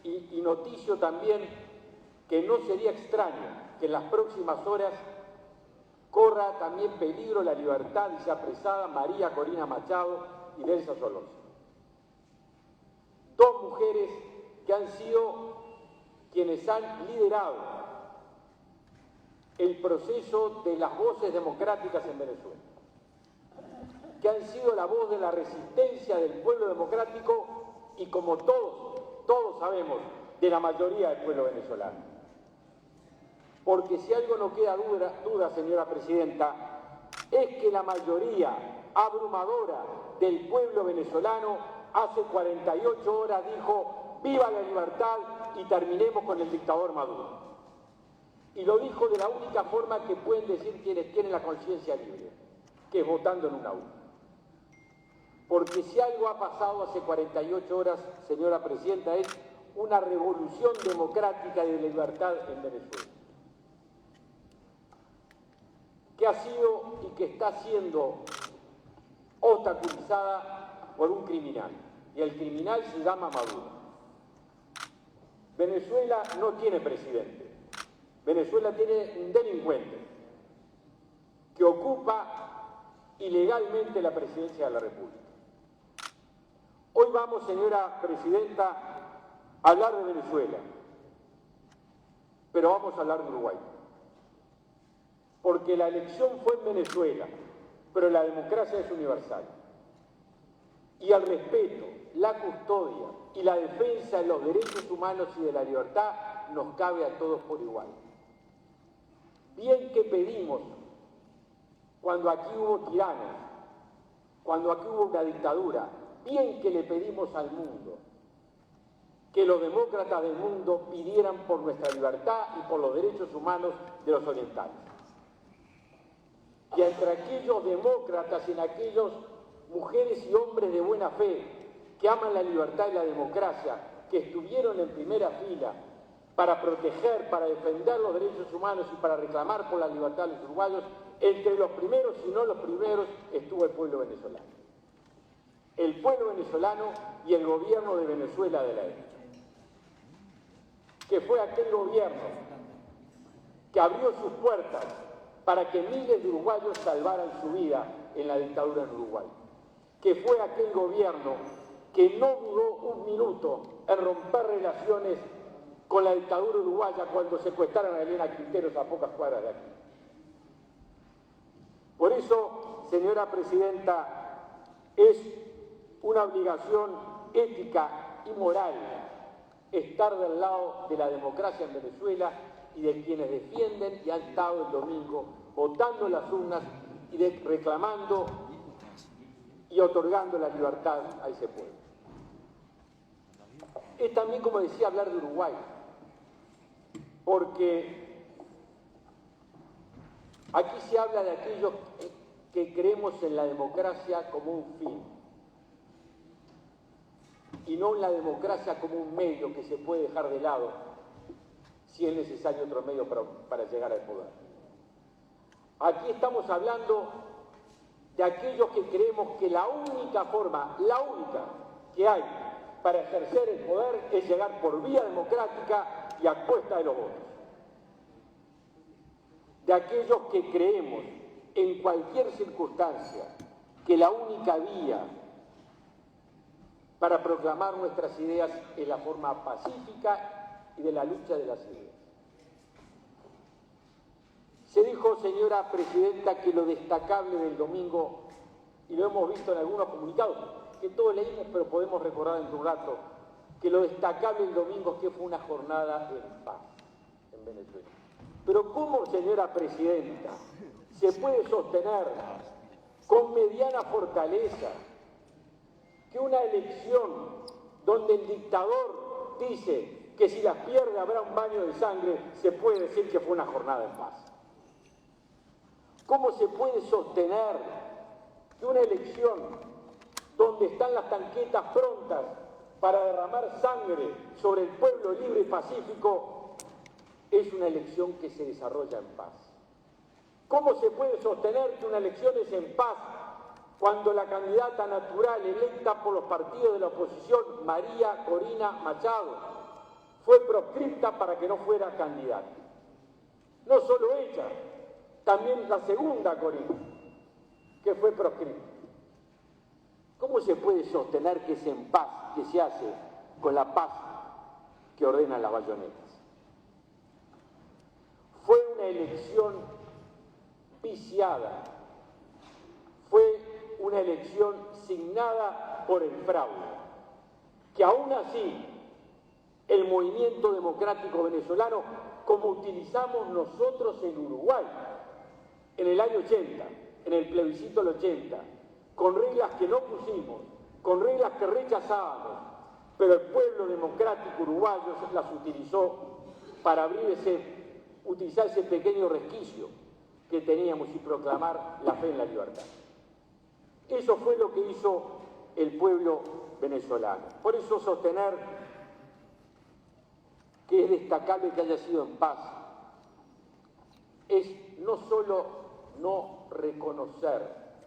y noticio también que no sería extraño que en las próximas horas corra también peligro la libertad y sea apresada María Corina Machado y Delsa Solórzano. Dos mujeres que han sido quienes han liderado el proceso de las voces democráticas en Venezuela, que han sido la voz de la resistencia del pueblo democrático y, como todos sabemos, de la mayoría del pueblo venezolano. Porque si algo no queda duda, señora presidenta, es que la mayoría abrumadora del pueblo venezolano hace 48 horas dijo ¡viva la libertad y terminemos con el dictador Maduro! Y lo dijo de la única forma que pueden decir quienes tienen la conciencia libre, que es votando en una urna. Porque si algo ha pasado hace 48 horas, señora presidenta, es una revolución democrática de libertad en Venezuela, que ha sido y que está siendo obstaculizada por un criminal, y el criminal se llama Maduro. Venezuela no tiene presidente, Venezuela tiene un delincuente que ocupa ilegalmente la presidencia de la República. Hoy vamos, señora presidenta, a hablar de Venezuela, pero vamos a hablar de Uruguay. Porque la elección fue en Venezuela, pero la democracia es universal. Y el respeto, la custodia y la defensa de los derechos humanos y de la libertad nos cabe a todos por igual. Bien que pedimos, cuando aquí hubo tiranos, cuando aquí hubo una dictadura, bien que le pedimos al mundo que los demócratas del mundo pidieran por nuestra libertad y por los derechos humanos de los orientales. Que entre aquellos demócratas y en aquellos mujeres y hombres de buena fe que aman la libertad y la democracia, que estuvieron en primera fila para proteger, para defender los derechos humanos y para reclamar por la libertad de los uruguayos, entre los primeros, si no los primeros, estuvo el pueblo venezolano. El pueblo venezolano y el gobierno de Venezuela de la época, que fue aquel gobierno que abrió sus puertas para que miles de uruguayos salvaran su vida en la dictadura en Uruguay, que fue aquel gobierno que no dudó un minuto en romper relaciones con la dictadura uruguaya cuando secuestraron a Elena Quinteros a pocas cuadras de aquí. Por eso, señora presidenta, es una obligación ética y moral estar del lado de la democracia en Venezuela y de quienes defienden y han estado el domingo votando en las urnas y reclamando y otorgando la libertad a ese pueblo. Es también, como decía, hablar de Uruguay, porque aquí se habla de aquellos que creemos en la democracia como un fin y no en la democracia como un medio que se puede dejar de lado si es necesario otro medio para llegar al poder. Aquí estamos hablando de aquellos que creemos que la única forma, la única que hay para ejercer el poder es llegar por vía democrática y a cuesta de los votos. De aquellos que creemos en cualquier circunstancia que la única vía para proclamar nuestras ideas es la forma pacífica y de la lucha de las ideas. Se dijo, señora presidenta, que lo destacable del domingo, y lo hemos visto en algunos comunicados, que todos leímos, pero podemos recordar en un rato, que lo destacable del domingo es que fue una jornada en paz en Venezuela. Pero ¿cómo, señora presidenta, se puede sostener con mediana fortaleza que una elección donde el dictador dice que si las pierde habrá un baño de sangre, se puede decir que fue una jornada en paz? ¿Cómo se puede sostener que una elección donde están las tanquetas prontas para derramar sangre sobre el pueblo libre y pacífico es una elección que se desarrolla en paz? ¿Cómo se puede sostener que una elección es en paz cuando la candidata natural electa por los partidos de la oposición, María Corina Machado, fue proscripta para que no fuera candidata. No solo ella, también la segunda Corina, que fue proscripta. ¿Cómo se puede sostener que es en paz que se hace con la paz que ordenan las bayonetas? Fue una elección viciada, fue una elección signada por el fraude, que aún así el movimiento democrático venezolano, como utilizamos nosotros en Uruguay, en el año 80, en el plebiscito del 80, con reglas que no pusimos, con reglas que rechazábamos, pero el pueblo democrático uruguayo las utilizó para utilizar ese pequeño resquicio que teníamos y proclamar la fe en la libertad. Eso fue lo que hizo el pueblo venezolano. Por eso sostener que es destacable que haya sido en paz es no solo no reconocer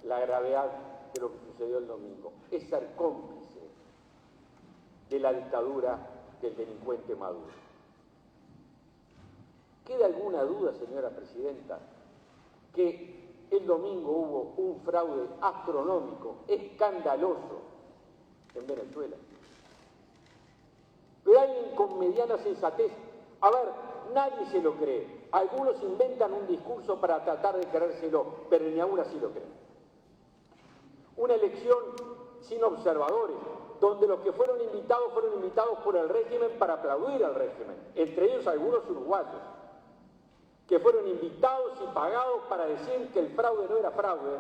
la gravedad de lo que sucedió el domingo, es ser cómplice de la dictadura del delincuente Maduro. ¿Queda alguna duda, señora presidenta, que el domingo hubo un fraude astronómico, escandaloso en Venezuela? Pero alguien con mediana sensatez, a ver, nadie se lo cree. Algunos inventan un discurso para tratar de creérselo, pero ni aún así lo creen. Una elección sin observadores, donde los que fueron invitados por el régimen para aplaudir al régimen, entre ellos algunos uruguayos, que fueron invitados y pagados para decir que el fraude no era fraude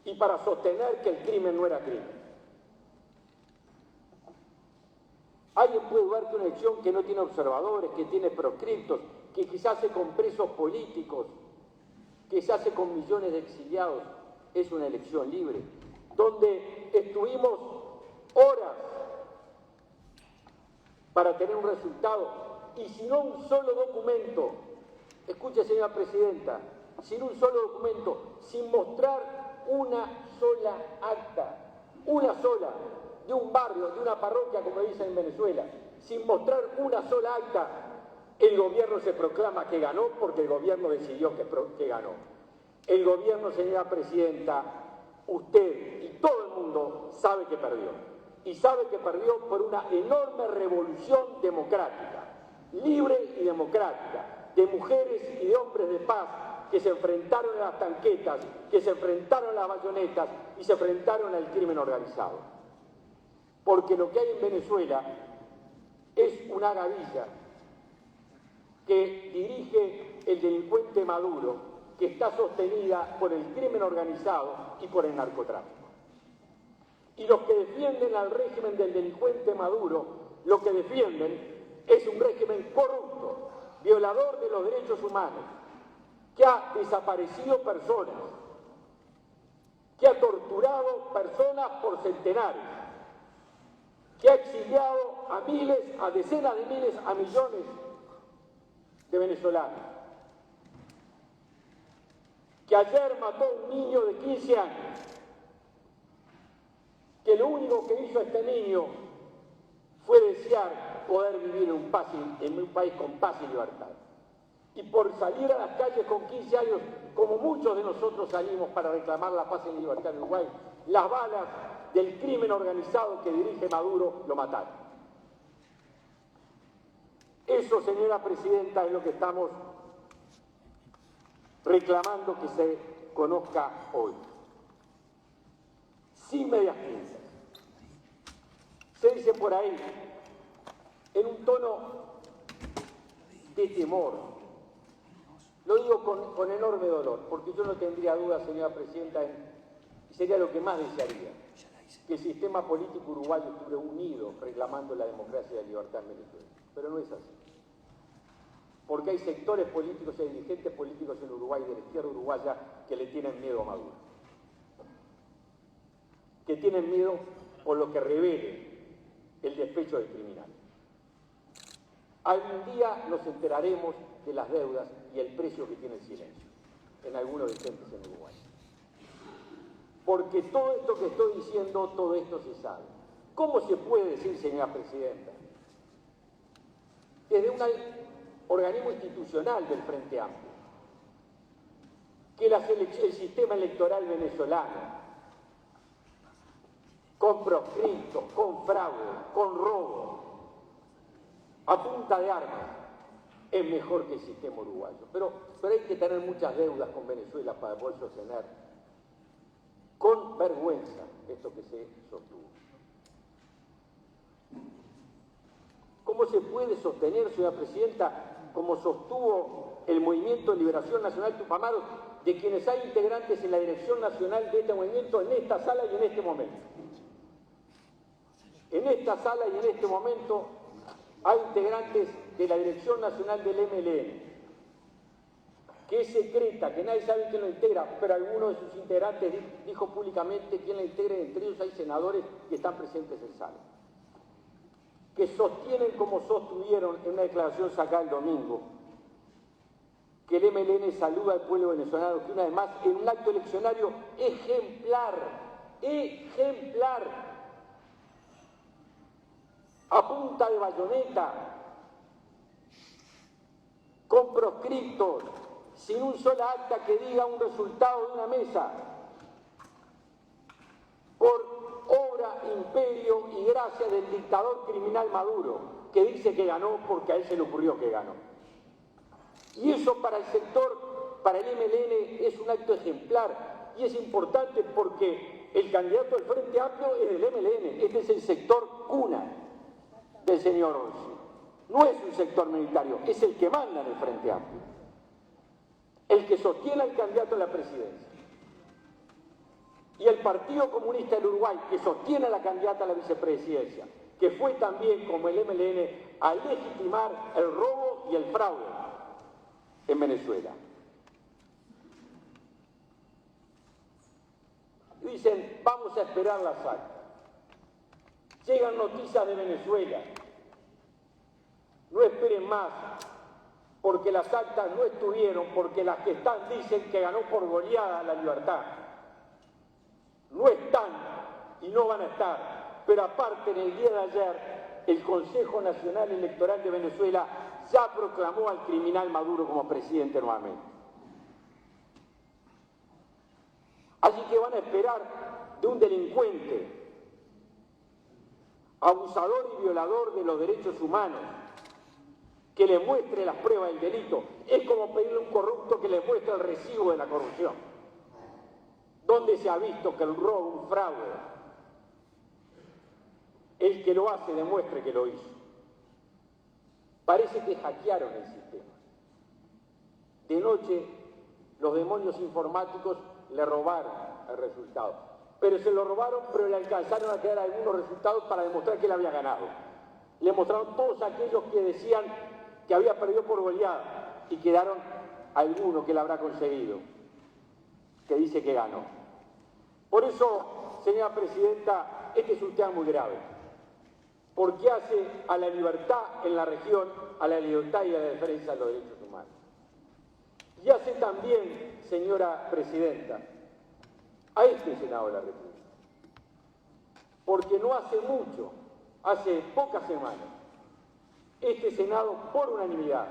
y para sostener que el crimen no era crimen. Alguien puede dudar que una elección que no tiene observadores, que tiene proscriptos, que quizás hace con presos políticos, que se hace con millones de exiliados, es una elección libre, donde estuvimos horas para tener un resultado y sin un solo documento, escuche señora presidenta, sin un solo documento, sin mostrar una sola acta, una sola, de un barrio, de una parroquia, como dicen en Venezuela, sin mostrar una sola acta, el gobierno se proclama que ganó porque el gobierno decidió que ganó. El gobierno, señora presidenta, usted y todo el mundo sabe que perdió. Y sabe que perdió por una enorme revolución democrática, libre y democrática, de mujeres y de hombres de paz que se enfrentaron a las tanquetas, que se enfrentaron a las bayonetas y se enfrentaron al crimen organizado. Porque lo que hay en Venezuela es una gavilla que dirige el delincuente Maduro, que está sostenida por el crimen organizado y por el narcotráfico. Y los que defienden al régimen del delincuente Maduro, lo que defienden es un régimen corrupto, violador de los derechos humanos, que ha desaparecido personas, que ha torturado personas por centenares, que ha exiliado a miles, a decenas de miles, a millones de venezolanos, que ayer mató a un niño de 15 años, que lo único que hizo este niño fue desear poder vivir en un país con paz y libertad. Y por salir a las calles con 15 años, como muchos de nosotros salimos para reclamar la paz y la libertad en Uruguay, las balas del crimen organizado que dirige Maduro lo mataron. Eso, señora presidenta, es lo que estamos reclamando que se conozca hoy. Sin medias tintas. Se dice por ahí, en un tono de temor, lo digo con enorme dolor, porque yo no tendría duda, señora presidenta, y sería lo que más desearía, que el sistema político uruguayo estuviera unido reclamando la democracia y la libertad en Venezuela. Pero no es así. Porque hay sectores políticos y hay dirigentes políticos en Uruguay, de la izquierda uruguaya, que le tienen miedo a Maduro. Que tienen miedo por lo que revele el despecho del criminal. Algún día nos enteraremos de las deudas y el precio que tiene el silencio en algunos dirigentes en Uruguay. Porque todo esto que estoy diciendo, todo esto se sabe. ¿Cómo se puede decir, señora presidenta, desde un organismo institucional del Frente Amplio, que el sistema electoral venezolano, con proscriptos, con fraude, con robo, a punta de armas, es mejor que el sistema uruguayo. Pero hay que tener muchas deudas con Venezuela para poder sostener con vergüenza esto que se sostuvo. ¿Cómo se puede sostener, señora Presidenta, como sostuvo el Movimiento de Liberación Nacional Tupamaros, de quienes hay integrantes en la dirección nacional de este movimiento en esta sala y en este momento? En esta sala y en este momento hay integrantes de la dirección nacional del MLN, que es secreta, que nadie sabe quién lo integra, pero alguno de sus integrantes dijo públicamente quién la integra, y entre ellos hay senadores que están presentes en sala, que sostienen, como sostuvieron en una declaración sacada el domingo, que el MLN saluda al pueblo venezolano, que una vez más, en un acto eleccionario ejemplar, a punta de bayoneta, con proscriptos, sin un solo acta que diga un resultado de una mesa, por obra, imperio y gracia del dictador criminal Maduro, que dice que ganó porque a él se le ocurrió que ganó. Y eso para el sector, para el MLN, es un acto ejemplar, y es importante porque el candidato del Frente Amplio es del MLN, este es el sector cuna del señor Orsi. No es un sector minoritario, es el que manda en el Frente Amplio, el que sostiene al candidato a la presidencia. Y el Partido Comunista del Uruguay, que sostiene a la candidata a la vicepresidencia, que fue también, como el MLN, a legitimar el robo y el fraude en Venezuela. Dicen, vamos a esperar las actas. Llegan noticias de Venezuela. No esperen más, porque las actas no estuvieron, porque las que están dicen que ganó por goleada la libertad. No están y no van a estar. Pero aparte, en el día de ayer, el Consejo Nacional Electoral de Venezuela ya proclamó al criminal Maduro como presidente nuevamente. Así que van a esperar de un delincuente, abusador y violador de los derechos humanos, que le muestre las pruebas del delito. Es como pedirle a un corrupto que le muestre el recibo de la corrupción. ¿Dónde se ha visto que el robo, un fraude, el que lo hace demuestre que lo hizo? Parece que hackearon el sistema. De noche, los demonios informáticos le robaron el resultado. Pero se lo robaron, pero le alcanzaron a quedar algunos resultados para demostrar que él había ganado. Le mostraron todos aquellos que decían que había perdido por goleada y quedaron algunos que él habrá conseguido, que dice que ganó. Por eso, señora Presidenta, este es un tema muy grave, porque hace a la libertad en la región, a la libertad y a la defensa de los derechos humanos. Y hace también, señora Presidenta, a este Senado de la República, porque no hace mucho, hace pocas semanas, este Senado, por unanimidad,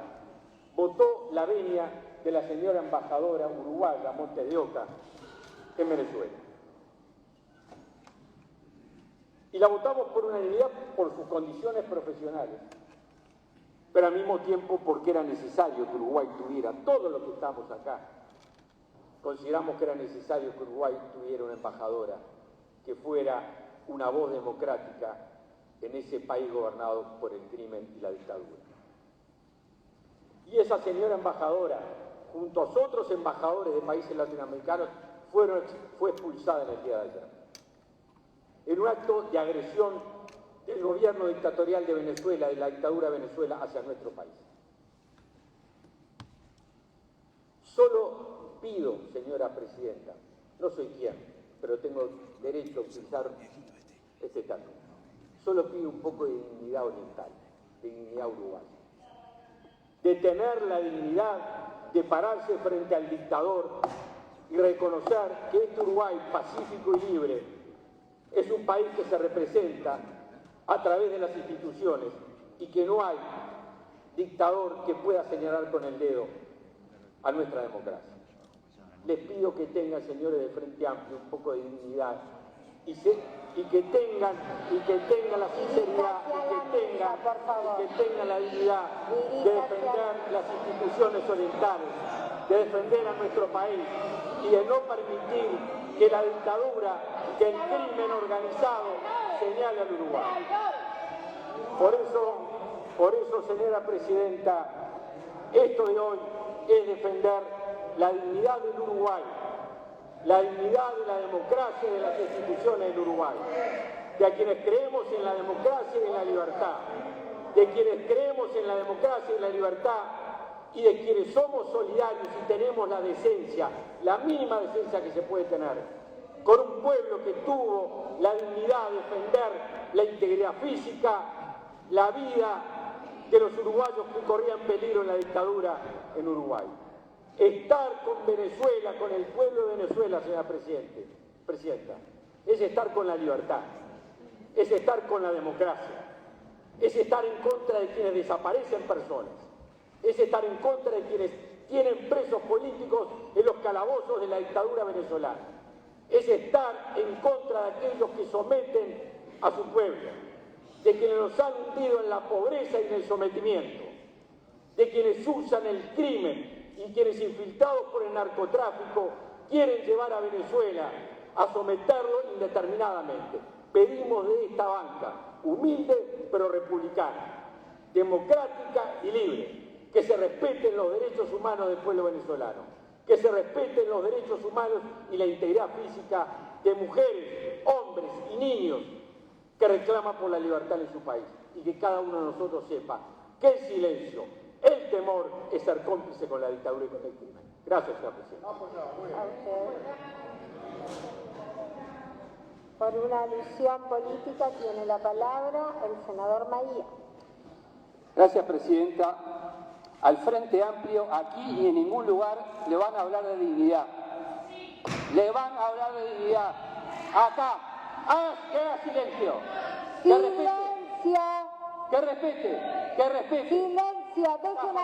votó la venia de la señora embajadora uruguaya Montes de Oca en Venezuela. Y la votamos por unanimidad por sus condiciones profesionales, pero al mismo tiempo porque era necesario que Uruguay tuviera, todos los que estamos acá, consideramos que era necesario que Uruguay tuviera una embajadora que fuera una voz democrática en ese país gobernado por el crimen y la dictadura. Y esa señora embajadora, junto a otros embajadores de países latinoamericanos, fue expulsada en el día de ayer, en un acto de agresión del gobierno dictatorial de Venezuela, de la dictadura de Venezuela, hacia nuestro país. Solo pido, señora Presidenta, no soy quien, pero tengo derecho a utilizar este término, solo pido un poco de dignidad oriental, de dignidad uruguaya, de tener la dignidad de pararse frente al dictador y reconocer que este Uruguay pacífico y libre es un país que se representa a través de las instituciones y que no hay dictador que pueda señalar con el dedo a nuestra democracia. Les pido que tengan, señores del Frente Amplio, un poco de dignidad y que tengan la sinceridad y que tengan la dignidad de defender las instituciones orientales, de defender a nuestro país y de no permitir que la dictadura, que el crimen organizado señale al Uruguay. Por eso, señora Presidenta, esto de hoy es defender la dignidad del Uruguay, la dignidad de la democracia y de las instituciones del Uruguay, de a quienes creemos en la democracia y en la libertad, de quienes creemos en la democracia y en la libertad y de quienes somos solidarios y tenemos la decencia, la mínima decencia que se puede tener, con un pueblo que tuvo la dignidad de defender la integridad física, la vida de los uruguayos que corrían peligro en la dictadura en Uruguay. Estar con Venezuela, con el pueblo de Venezuela, señora Presidenta, es estar con la libertad, es estar con la democracia, es estar en contra de quienes desaparecen personas, es estar en contra de quienes tienen presos políticos en los calabozos de la dictadura venezolana, es estar en contra de aquellos que someten a su pueblo, de quienes nos han hundido en la pobreza y en el sometimiento, de quienes usan el crimen y quienes, infiltrados por el narcotráfico, quieren llevar a Venezuela a someterlo indeterminadamente. Pedimos de esta banca, humilde pero republicana, democrática y libre, que se respeten los derechos humanos del pueblo venezolano, que se respeten los derechos humanos y la integridad física de mujeres, hombres y niños que reclaman por la libertad en su país, y que cada uno de nosotros sepa que el silencio, el temor es ser cómplice con la dictadura y con el crimen. Gracias, señora Presidenta. Por una alusión política tiene la palabra el senador Maía. Gracias, Presidenta. Al Frente Amplio, aquí y en ningún lugar le van a hablar de dignidad. Le van a hablar de dignidad. Acá. Queda silencio. ¡Silencio! Que respete. ¡Silencio! ¡Dejen